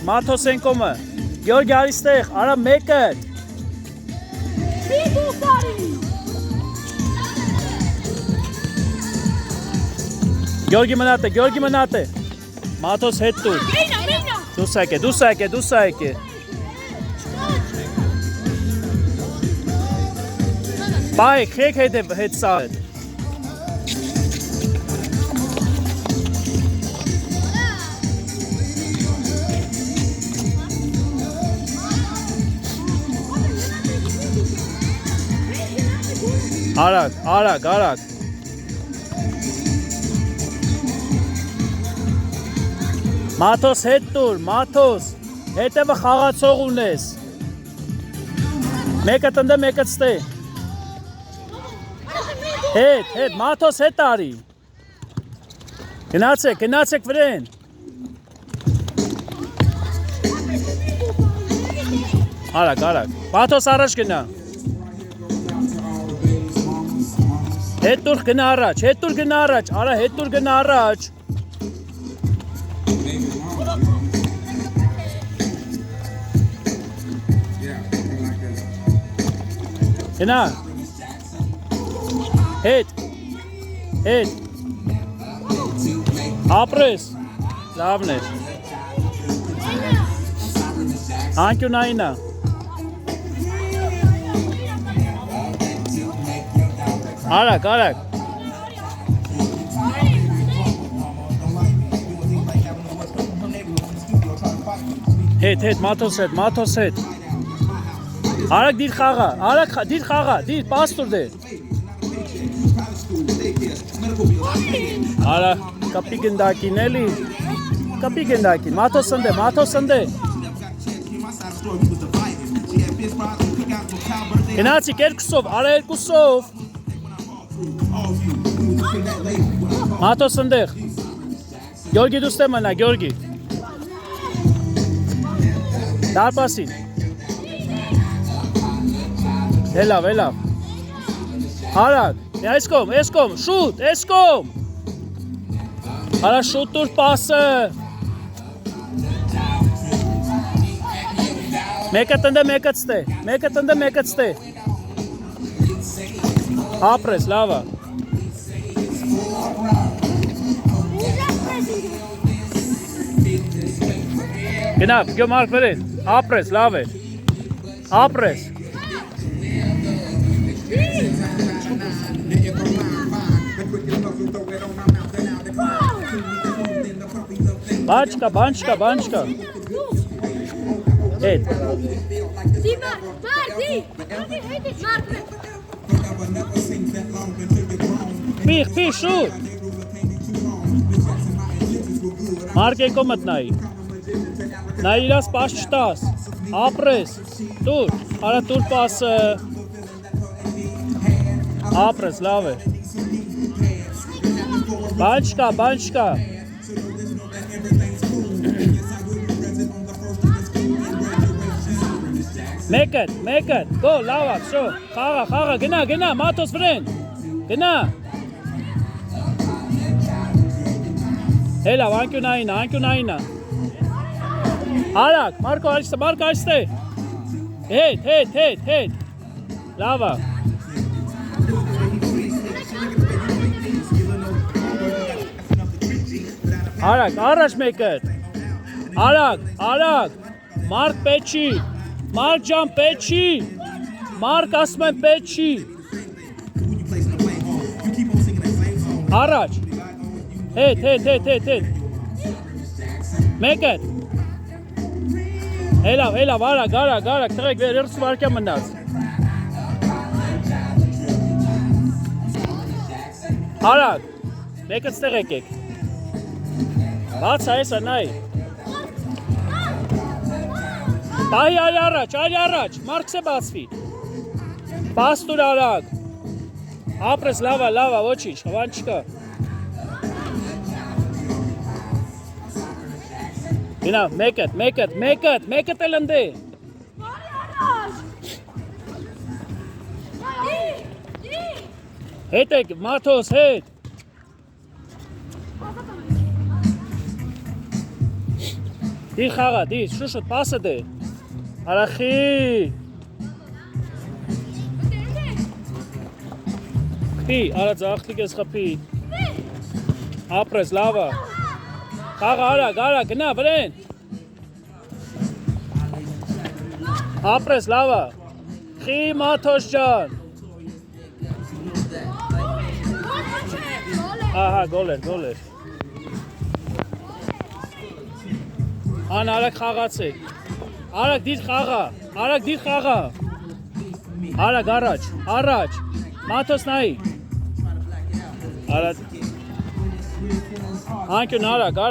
Մաթոս ենկոմը, Գյորգի արիստեղ, արա մեկը Գյորգի մնատ է Մաթոս հետ տուր Դուս եկե Բայ, խեք հետ սաղետ Արագ Մաթոս հետ տուր, հետևը խաղացող ունես Մեկը տնդ է, մեկը ծտե Հետ, Մաթոս հետ արի Գնացեք վրեն Արագ Մաթոս առաջ գնա Հետ տուր գնա առաջ Արա հետ տուր գնա առաջ Գնա Հետ Ապրես Լավն էր Անկյունայինա Արագ Հետ Մաթոս հետ Արագ դիր խաղա դիր պաստուր դե Արա կապի գնդակին էլի Մաթոս ընդ է Գնացիք երկուսով Մաթոս ընդեղ Գյորգի դուստե մնա Գյորգի Դարպասին Έλավ Արագ Այս կողմ շուտ Արա շուտ տուր պասը Մեկը տնդ է մեկը ծտե Ապրես լավա Գնավ Գյոմարկ վրեն Ապրես լավ է Ապրես Բանչկա Հետ Պիղ շուտ Մարկ եկո մտնայի Նա իրաս պաշ չտաս Ապրես Տուր Արա տուր պասը Ապրես լավ է Բանչկա Մեկը Գո լավա շո Խաղա գնա Մաթոս վրեն Գնա Հելավ անկյունայինա Արագ Մարկո արիստե Հետ Լավա Արագ առաջ մեկը Արագ Մարկ պեչի Մարկ ջան պեչի Մարկ ասում եմ պեչի Առաջ Հետ Մեկը Հելավ արագ Թղեք 30 վարկյա մնաց Արագ Մեկը ստեղ եկեք Բաց այսա նայ Պահի արի առաջ Մարկս է բացվի Պաստուր արագ Ապրես լավա ոչինչ Հվան չկա Գնա մեկը էլ ընդ է Հետ եք Մաթոս հետ Դի խաղա, դի, շուշուտ, պասը դե։ Արախի։ Խփի, արա ձախլիկ ես խփի։ Ապրես, լավա։ Խաղա, արա, գնա, վրեն։ Ապրես, լավա։ Խի Մաթոս ջան։ Ահա, գոլ էր։ Ան արագ խաղացեք։ Արագ դիր խաղա։ Արագ առաջ։ Մաթոս նայի։ Արագ։ Անկյուն արագ։